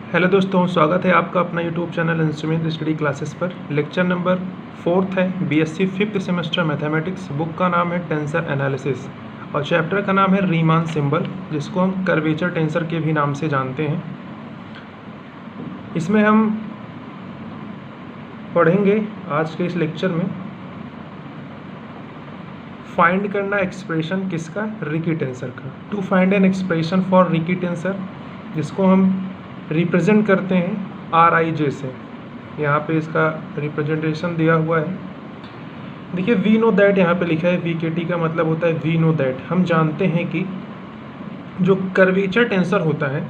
Hello दोस्तों, स्वागत है आपका अपना YouTube channel instrument study classes पर। लेक्चर नंबर 4 है BSc 5th semester mathematics. Book का नाम है टेंसर एनालिसिस और चैप्टर का नाम है रीमान सिंबल, जिसको हम कर्वेचर टेंसर के भी नाम से जानते हैं। इसमें हम पढ़ेंगे आज के इस लेक्चर में फाइंड करना एक्सप्रेशन किसका, रिकी टेंसर का। To find an expression for Ricci tensor, जिसको हम रिप्रेजेंट करते हैं आर आई जे से। यहाँ पे इसका रिप्रेजेंटेशन दिया हुआ है। देखिए वी नो दैट यहाँ पे लिखा है, वी के टी का मतलब होता है वी नो दैट। हम जानते हैं कि जो कर्वेचर टेंसर होता है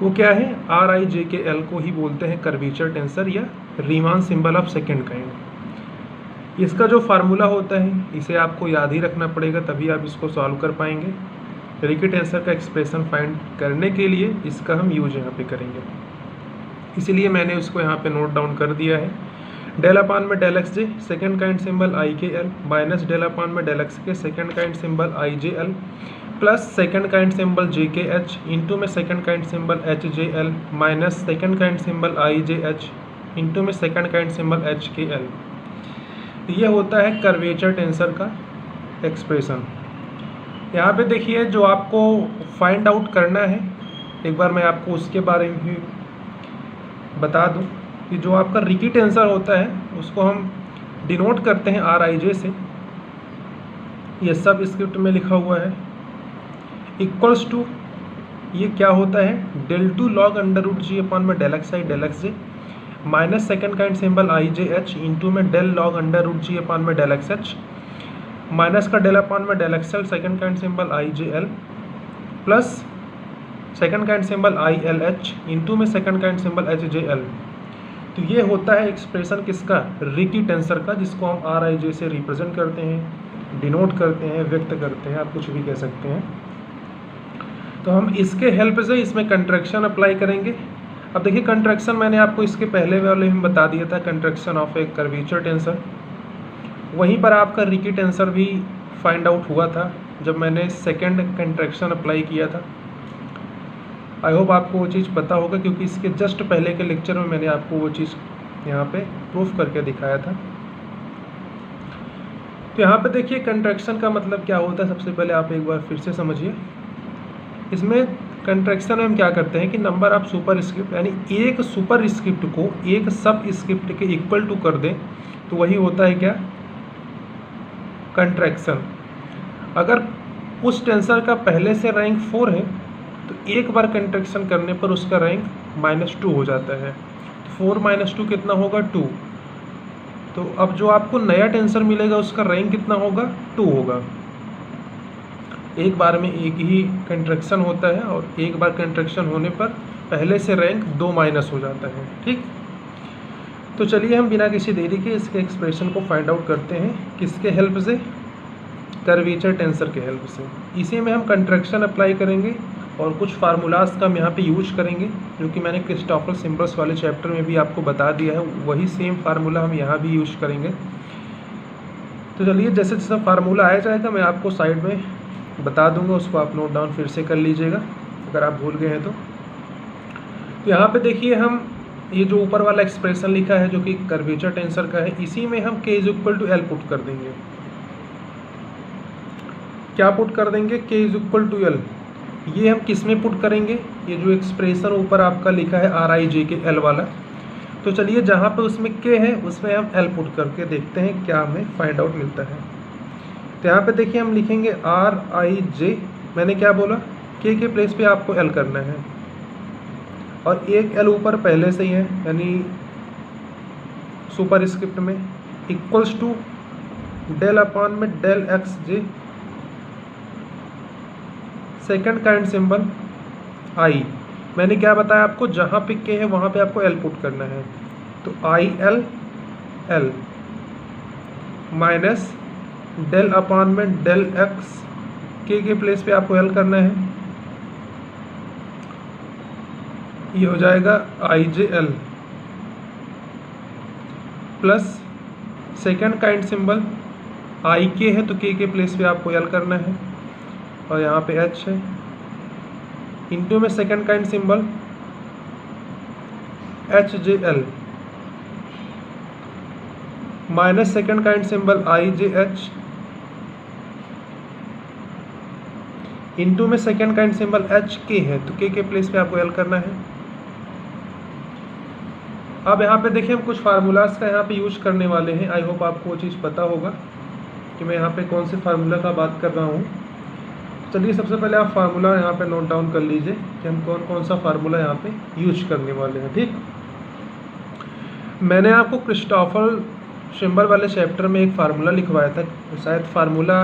वो क्या है, आर आई जे के एल को ही बोलते हैं कर्वेचर टेंसर या Riemann symbol of second kind. इसका जो फार्मूला होता है इसे आपको याद ही रखना पड़ेगा, तभी आप इसको सॉल्व कर पाएंगे। रिकी टेंसर का एक्सप्रेशन फाइंड करने के लिए इसका हम यूज यहाँ पे करेंगे, इसीलिए मैंने उसको यहाँ पे नोट डाउन कर दिया है। डेल अपान में del x J second kind symbol I K L minus del upon में del x K second kind symbol आई J L plus second kind symbol J K H into में second kind symbol H J L minus second kind symbol आई जे H into में second kind symbol H K L. ये होता है curvature tensor का expression. यहाँ पे देखिए जो आपको फाइंड आउट करना है, एक बार मैं आपको उसके बारे में भी बता दूं कि जो आपका रिकी टेंसर होता है उसको हम डिनोट करते हैं आर आई जे से। ये सब स्क्रिप्ट में लिखा हुआ है। इक्वल्स टू ये क्या होता है, del two log under root g upon में डेल एक्स आई डेल एक्स जे माइनस सेकेंड काइंड सिंबल आई जे एच इंटू में del log under root g upon में डेल एक्स एच माइनस का डेल अपान में del x L second kind symbol I J L plus second kind symbol I L H into में second kind symbol H J L. तो ये होता है expression किसका, Ricci tensor का, जिसको हम आर आई जे से रिप्रेजेंट करते हैं, डिनोट करते हैं, व्यक्त करते हैं, आप कुछ भी कह सकते हैं। तो हम इसके हेल्प से इसमें कंट्रैक्शन अप्लाई करेंगे। अब देखिए कंट्रैक्शन मैंने आपको इसके पहले वाले में बता दिया था, contraction of A curvature tensor. वहीं पर आपका रिकी टेंसर भी फाइंड आउट हुआ था जब मैंने सेकेंड कंट्रैक्शन अप्लाई किया था। आई होप आपको वो चीज़ पता होगा, क्योंकि इसके जस्ट पहले के लेक्चर में मैंने आपको वो चीज़ यहाँ पे प्रूफ करके दिखाया था। तो यहाँ पे देखिए कंट्रैक्शन का मतलब क्या होता है, सबसे पहले आप एक बार फिर से समझिए। इसमें कंट्रैक्शन में हम क्या करते हैं कि नंबर ऑफ सुपर स्क्रिप्ट, यानी एक सुपर स्क्रिप्ट को एक सब स्क्रिप्ट के इक्वल टू कर दें, तो वही होता है क्या, कंट्रैक्शन। अगर उस टेंसर का पहले से रैंक 4 है तो एक बार कंट्रैक्शन करने पर उसका रैंक -2 हो जाता है। 4 - 2 कितना होगा, 2। तो अब जो आपको नया टेंसर मिलेगा उसका रैंक कितना होगा, 2 होगा। एक बार में एक ही कंट्रैक्शन होता है और एक बार कंट्रैक्शन होने पर पहले से रैंक 2 माइनस हो जाता है। ठीक, तो चलिए हम बिना किसी देरी के इसके एक्सप्रेशन को फाइंड आउट करते हैं। किसके हेल्प से, कर्वेचर टेंसर के हेल्प से। इसी में हम कंट्रैक्शन अप्लाई करेंगे और कुछ फार्मूलाज का हम यहाँ पे यूज करेंगे, जो कि मैंने क्रिस्टोफर सिंबल्स वाले चैप्टर में भी आपको बता दिया है। वही सेम फार्मूला हम यहाँ भी यूज करेंगे। तो चलिए जैसे जैसा फार्मूला आया जाएगा मैं आपको साइड में बता दूंगा, उसको आप नोट डाउन फिर से कर लीजिएगा अगर आप भूल गए हैं तो। यहाँ पे देखिए हम ये जो ऊपर वाला एक्सप्रेशन लिखा है जो कि कर्वेचर टेंसर का है, इसी में हम k = l पुट कर देंगे। क्या पुट कर देंगे, k = l। ये हम किस में पुट करेंगे, ये जो एक्सप्रेशन ऊपर आपका लिखा है आर आई जे के एल वाला। तो चलिए जहाँ पे उसमें k है उसमें हम l पुट करके देखते हैं क्या हमें फाइंड आउट मिलता है। तो यहाँ पे देखिए हम लिखेंगे आर आई जे, मैंने क्या बोला, k के प्लेस पे आपको l करना है और एक l ऊपर पहले से ही है, यानी सुपर स्क्रिप्ट में, इक्वल्स टू डेल अपान में del x J second kind symbol आई। मैंने क्या बताया आपको, जहाँ पे k है वहाँ पे आपको l पुट करना है। तो I L L minus del upon में डेल एक्स, k के प्लेस पे आपको l करना है, ये हो जाएगा I J L plus second kind symbol I K है तो k के प्लेस पे आपको l करना है और यहाँ पे h है, इंटू में second kind symbol HJL minus second kind symbol IJH into में सेकेंड काइंड सिंबल HK है, तो K के प्लेस पे आपको L करना है। अब यहाँ पे देखिए हम कुछ फार्मूलाज का यहाँ पे यूज करने वाले हैं। आई होप आपको वो चीज़ पता होगा कि मैं यहाँ पे कौन से फार्मूला का बात कर रहा हूँ। चलिए सबसे पहले आप फार्मूला यहाँ पे नोट डाउन कर लीजिए कि हम कौन कौन सा फार्मूला यहाँ पे यूज करने वाले हैं। ठीक, मैंने आपको क्रिस्टोफर सिंबल वाले चैप्टर में एक फार्मूला लिखवाया था, शायद फार्मूला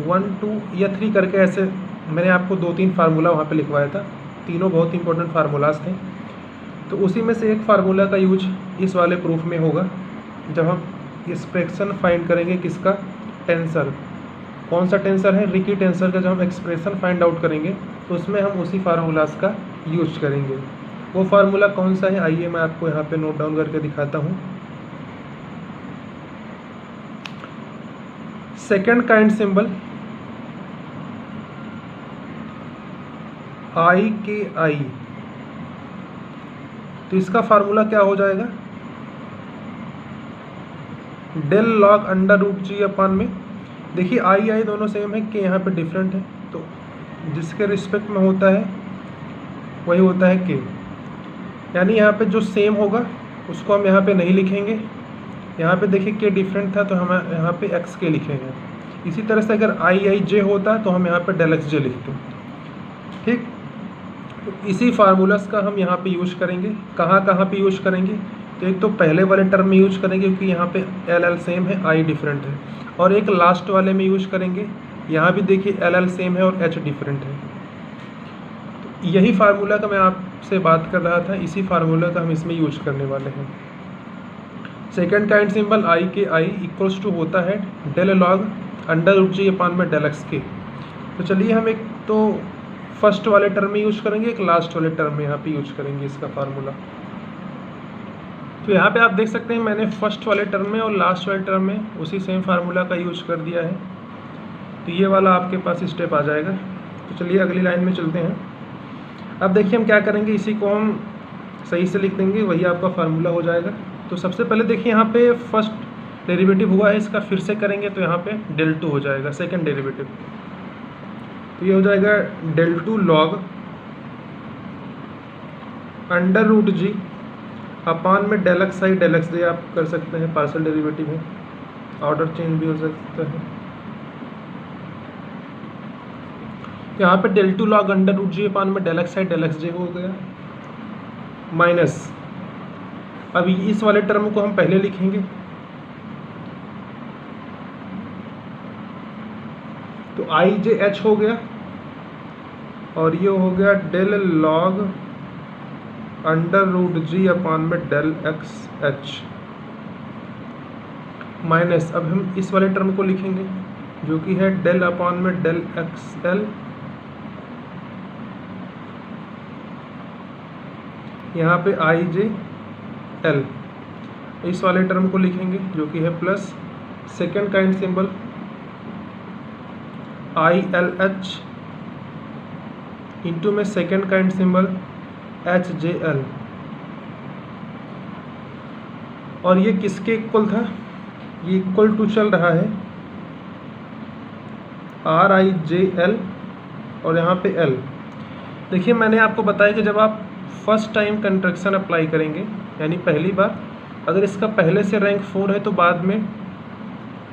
1, 2 या 3 करके, ऐसे मैंने आपको 2-3 फार्मूला वहाँ पे लिखवाया था। तीनों बहुत इंपॉर्टेंट फार्मूलाज थे। तो उसी में से एक फार्मूला का यूज इस वाले प्रूफ में होगा, जब हम एक्सप्रेशन फाइंड करेंगे किसका, टेंसर। कौन सा टेंसर है, रिकी टेंसर का। जब हम एक्सप्रेशन फाइंड आउट करेंगे तो उसमें हम उसी फार्मूलाज का यूज करेंगे। वो फार्मूला कौन सा है, आइए मैं आपको यहाँ पे नोट डाउन करके दिखाता हूँ। सेकेंड काइंड सिंबल IKI, तो इसका फार्मूला क्या हो जाएगा, डेल लॉग अंडर रूट जी अपान में, देखिए I दोनों सेम है, के यहाँ पे डिफरेंट है, तो जिसके रिस्पेक्ट में होता है वही होता है के। यानी यहाँ पे जो सेम होगा उसको हम यहाँ पे नहीं लिखेंगे। यहाँ पे देखिए के डिफरेंट था तो हम यहाँ पे एक्स के लिखेंगे। इसी तरह से अगर IIJ होता तो हम यहाँ पे डेल एक्स जे लिखते। ठीक, तो इसी फार्मूलास का हम यहाँ पे यूज करेंगे। कहाँ कहाँ पे यूज करेंगे, तो एक तो पहले वाले टर्म में यूज करेंगे क्योंकि यहाँ पे LL सेम है, I डिफरेंट है, और एक लास्ट वाले में यूज करेंगे। यहाँ भी देखिए LL सेम है और H डिफरेंट है। तो यही फार्मूला का मैं आपसे बात कर रहा था, इसी फार्मूला का हम इसमें यूज करने वाले हैं। Second kind symbol IKI equals to होता है डेल लॉग अंडर रूट जी अपान में डेल एक्स के। तो चलिए हम एक तो फर्स्ट वाले टर्म में यूज करेंगे, एक लास्ट वाले टर्म में यहाँ पे यूज करेंगे इसका फार्मूला। तो यहाँ पे आप देख सकते हैं मैंने फर्स्ट वाले टर्म में और लास्ट वाले टर्म में उसी सेम फार्मूला का यूज कर दिया है। तो ये वाला आपके पास स्टेप आ जाएगा। तो चलिए अगली लाइन में चलते हैं। अब देखिए हम क्या करेंगे, इसी को हम सही से लिख देंगे, वही आपका फार्मूला हो जाएगा। तो सबसे पहले देखिए यहाँ पे फर्स्ट डेरिवेटिव हुआ है इसका, फिर से करेंगे तो यहाँ पे डेल 2 हो जाएगा सेकेंड डेरिवेटिव। तो ये हो जाएगा डेल 2 लॉग अंडर रूट जी अपान में डेल एक्स आई डेल एक्स जे, आप कर सकते हैं, पार्शियल डेरिवेटिव है, ऑर्डर चेंज भी हो सकता है। यहाँ पे डेल 2 लॉग अंडर रूट जी अपान में डेल एक्स आई डेल एक्स जे हो गया, माइनस अभी इस वाले टर्म को हम पहले लिखेंगे। तो IJH हो गया और ये हो गया डेल लॉग अंडर रूट जी अपान में डेल एक्स एच, माइनस अब हम इस वाले टर्म को लिखेंगे जो कि है डेल अपान में डेल एक्स एल, यहाँ पे IJL। इस वाले टर्म को लिखेंगे जो कि है plus second kind symbol ILH into में सेकेंड काइंड सिंबल HJL। और ये किसके इक्वल था, ये इक्वल टू चल रहा है RIJL और यहाँ पे L। देखिए मैंने आपको बताया कि जब आप फर्स्ट टाइम कंट्रैक्शन अप्लाई करेंगे, यानी पहली बार, अगर इसका पहले से रैंक 4 है तो बाद में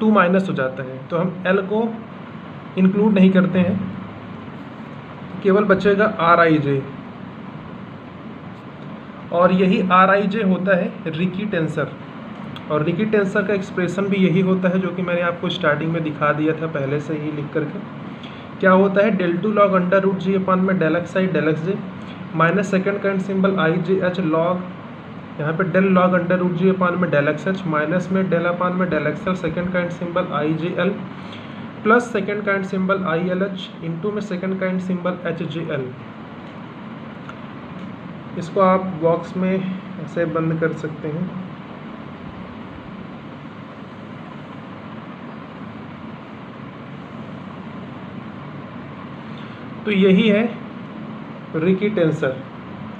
2 माइनस हो जाता है, तो हम L को इंक्लूड नहीं करते हैं, केवल बचेगा RIJ। और यही RIJ होता है रिकी टेंसर, और रिकी टेंसर का एक्सप्रेशन भी यही होता है जो कि मैंने आपको स्टार्टिंग में दिखा दिया था पहले से ही लिख करके। क्या होता है, डेल 2 लॉग अंडर रूट जी अपान में डेल एक्स आई डेल एक्स जे, minus second kind symbol IJH log, यहाँ पे डेल लॉग अंडर रूट जी अपान में डेल एक्स एच, माइनस में डेल अपान में del x L second kind symbol IJL, plus second kind symbol ILH into में second kind symbol HJL। इसको आप box में ऐसे बंद कर सकते हैं। तो यही है रिकी टेंसर।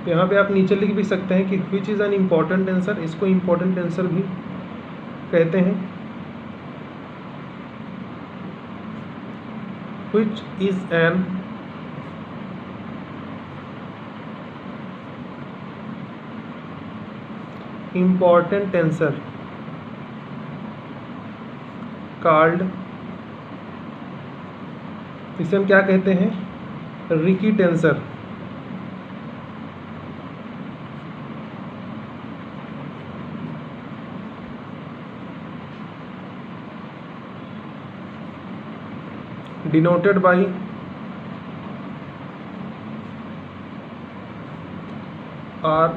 तो यहाँ पे आप नीचे लिख भी सकते हैं कि which is an important tensor, इसको इम्पॉर्टेंट टेंसर भी कहते हैं। Which is an important tensor called, इसे हम क्या कहते हैं, Ricci tensor. Denoted by R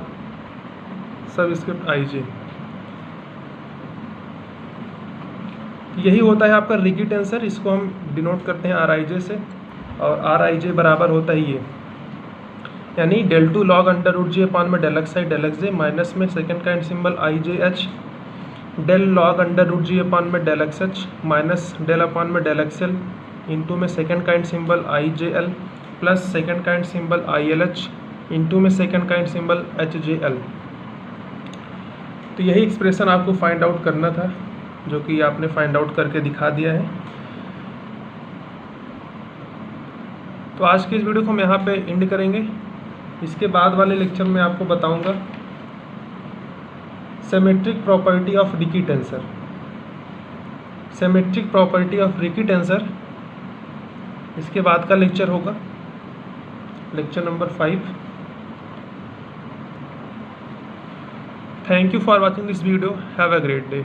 subscript i j. यही होता है आपका रिकी टेंसर, इसको हम डिनोट करते हैं आर आई जे से, और आर आई जे बराबर होता ही ये, यानी del 2 log अंडर रूट जी अपान में del x i del x j, minus में सेकेंड काइंड सिंबल आई जे h, del log under root जी अपान में del x h, minus del upon में del x एल, इंटू में second kind symbol I J L, plus second kind symbol I L H, into में second kind symbol H J L. तो यही expression आपको find out करना था, जो कि आपने फाइंड आउट करके दिखा दिया है। तो आज की इस वीडियो को हम यहाँ पे एंड करेंगे। इसके बाद वाले लेक्चर में आपको बताऊंगा symmetric property of Ricky tensor. Symmetric property of Ricky tensor इसके बाद का लेक्चर होगा, lecture number 5। Thank you for watching this video. Have a great day.